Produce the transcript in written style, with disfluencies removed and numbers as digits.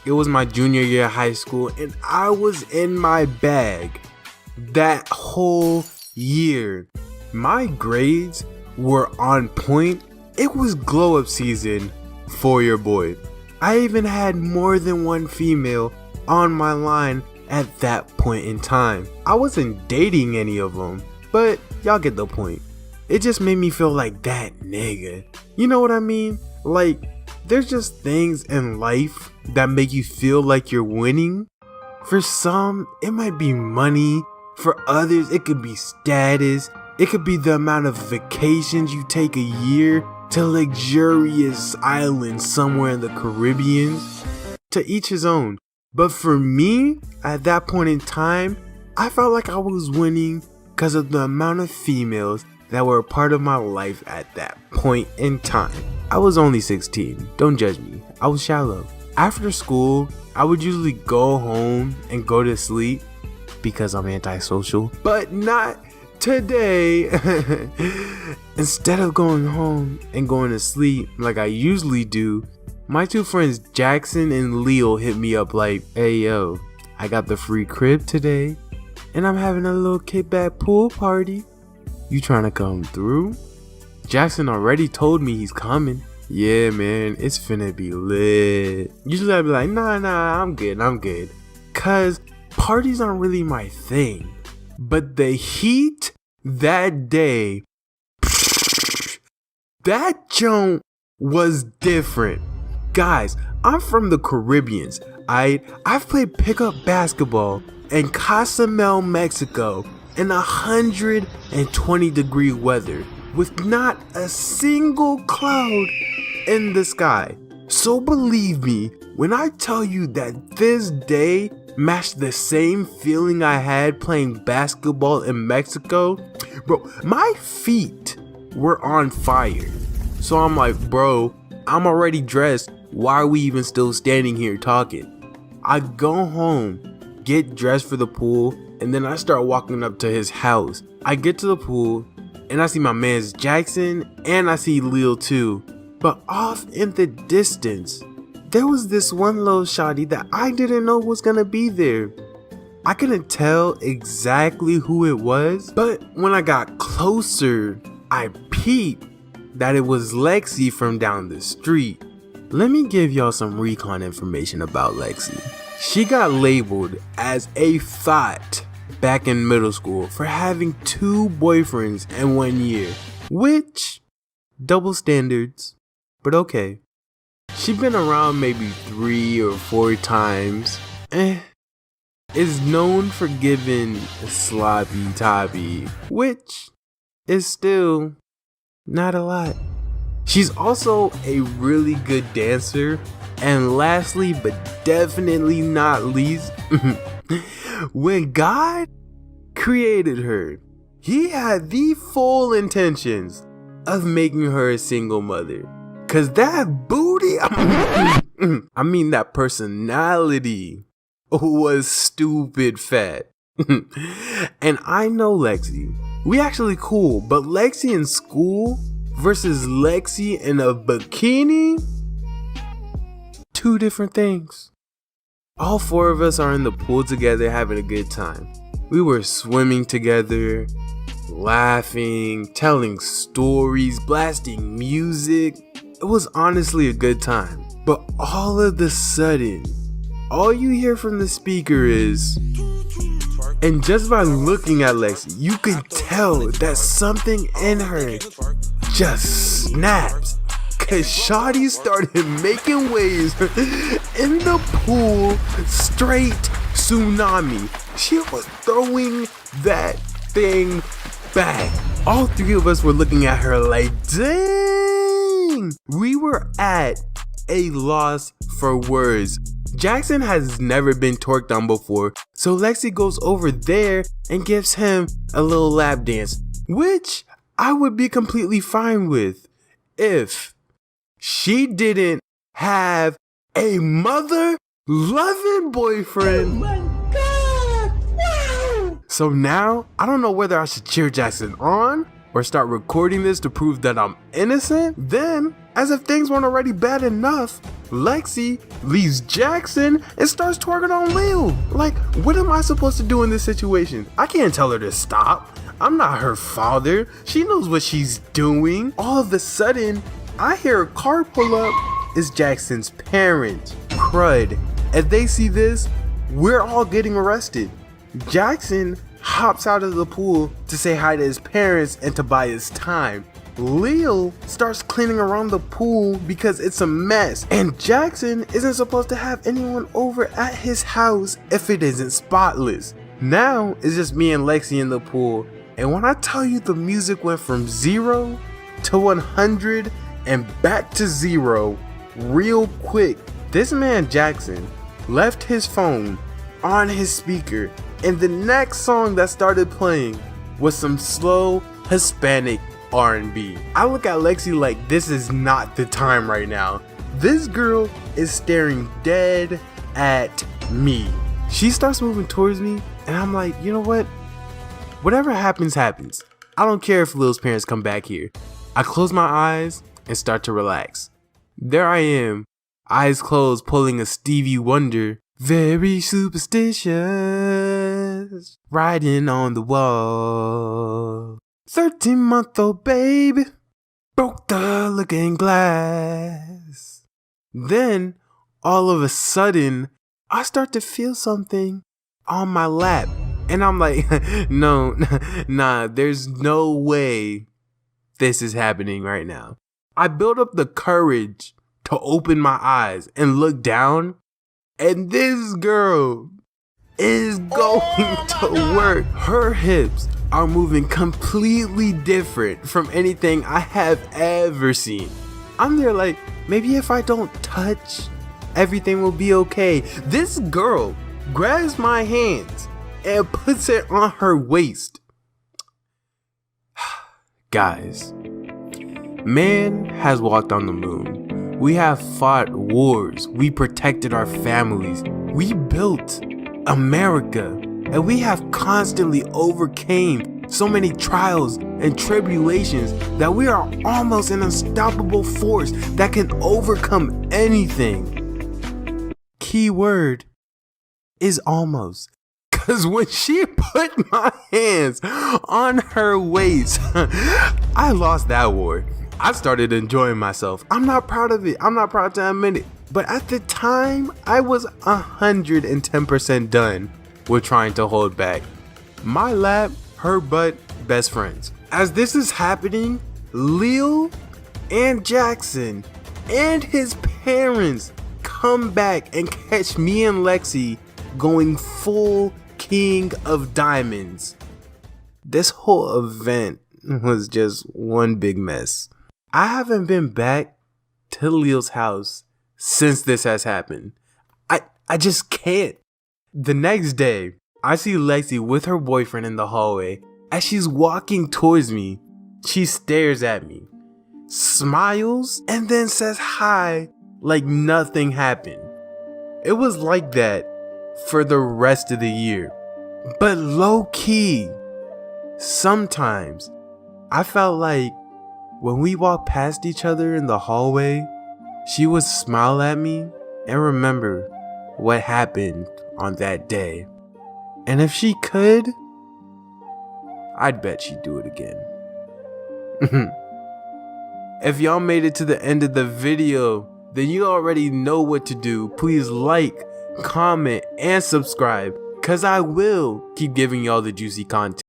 It was my junior year of high school and I was in my bag that whole year. My grades were on point. It was glow up season for your boy. I even had more than one female on my line at that point in time. I wasn't dating any of them, but y'all get the point. It just made me feel like that nigga. You know what I mean? Like, there's just things in life that make you feel like you're winning. For some, it might be money. For others, it could be status. It could be the amount of vacations you take a year to luxurious islands somewhere in the Caribbean. To each his own. But for me, at that point in time, I felt like I was winning because of the amount of females that were a part of my life at that point in time. I was only 16, don't judge me, I was shallow. After school, I would usually go home and go to sleep because I'm antisocial, but not today. Instead of going home and going to sleep like I usually do, my two friends Jackson and Leo hit me up like, hey yo, I got the free crib today and I'm having a little kickback pool party. You trying to come through? Jackson already told me he's coming. Yeah, man, it's finna be lit. Usually I'd be like, nah, I'm good. Cause parties aren't really my thing. But the heat that day, that joint was different. Guys, I'm from the Caribbean. I've played pickup basketball in Cozumel, Mexico in 120-degree weather with not a single cloud in the sky. So believe me when I tell you that this day matched the same feeling I had playing basketball in Mexico. Bro, my feet were on fire. So I'm like, bro, I'm already dressed. Why are we even still standing here talking? I go home, get dressed for the pool, and then I start walking up to his house. I get to the pool and I see my man's Jackson and I see Lil too. But off in the distance, there was this one little shawty that I didn't know was gonna be there. I couldn't tell exactly who it was, but when I got closer, I peeped that it was Lexi from down the street. Let me give y'all some recon information about Lexi. She got labeled as a thought back in middle school for having 2 boyfriends in 1 year, which, double standards, but okay. She been around maybe 3 or 4 times. Is known for giving sloppy toppy, which is still not a lot. She's also a really good dancer. And lastly, but definitely not least, when God created her, he had the full intentions of making her a single mother. Cause that booty, I mean that personality was stupid fat. And I know Lexi, we actually cool, but Lexi in school versus Lexi in a bikini, 2 different things. All 4 of us are in the pool together having a good time. We were swimming together, laughing, telling stories, blasting music. It was honestly a good time. But all of a sudden, all you hear from the speaker is, and just by looking at Lexi, you can tell that something in her just snaps. Cause Shawty started making waves in the pool, straight tsunami. She was throwing that thing back. All 3 of us were looking at her like, dang. We were at a loss for words. Jackson has never been twerked on before, so Lexi goes over there and gives him a little lap dance, which I would be completely fine with if she didn't have a mother-loving boyfriend. Oh my God! Wow! So now, I don't know whether I should cheer Jackson on or start recording this to prove that I'm innocent? Then, as if things weren't already bad enough, Lexi leaves Jackson and starts twerking on Lil. Like, what am I supposed to do in this situation? I can't tell her to stop. I'm not her father. She knows what she's doing. All of a sudden, I hear a car pull up. It's Jackson's parents. Crud. As they see this, we're all getting arrested. Jackson hops out of the pool to say hi to his parents and to buy his time. Lil starts cleaning around the pool because it's a mess, and Jackson isn't supposed to have anyone over at his house if it isn't spotless. Now it's just me and Lexi in the pool, and when I tell you the music went from 0 to 100 and back to 0 real quick, this man Jackson left his phone on his speaker, and the next song that started playing was some slow Hispanic R&B. I look at Lexi like this is not the time right now. This girl is staring dead at me. She starts moving towards me, and I'm like, you know what? Whatever happens, happens. I don't care if Lil's parents come back here. I close my eyes and start to relax. There I am, eyes closed, pulling a Stevie Wonder. Very superstitious, writing on the wall. 13-month-old baby broke the looking glass. Then, all of a sudden, I start to feel something on my lap. And I'm like, no, nah, there's no way this is happening right now. I built up the courage to open my eyes and look down. And this girl is going to work. Her hips are moving completely different from anything I have ever seen. I'm there like, maybe if I don't touch, everything will be okay. This girl grabs my hands and puts it on her waist. Guys, man has walked on the moon. We have fought wars. We protected our families. We built America. And we have constantly overcame so many trials and tribulations that we are almost an unstoppable force that can overcome anything. Key word is almost. Cause when she put my hands on her waist, I lost that war. I started enjoying myself. I'm not proud of it. I'm not proud to admit it. But at the time, I was 110% done with trying to hold back. My lap, her butt, best friends. As this is happening, Lil and Jackson and his parents come back and catch me and Lexi going full King of Diamonds. This whole event was just one big mess. I haven't been back to Lil's house since this has happened. I just can't. The next day, I see Lexi with her boyfriend in the hallway. As she's walking towards me, she stares at me, smiles, and then says hi like nothing happened. It was like that for the rest of the year. But low key, sometimes I felt like when we walked past each other in the hallway, she would smile at me and remember what happened on that day. And if she could, I'd bet she'd do it again. If y'all made it to the end of the video, then you already know what to do. Please like, comment, and subscribe, cause I will keep giving y'all the juicy content.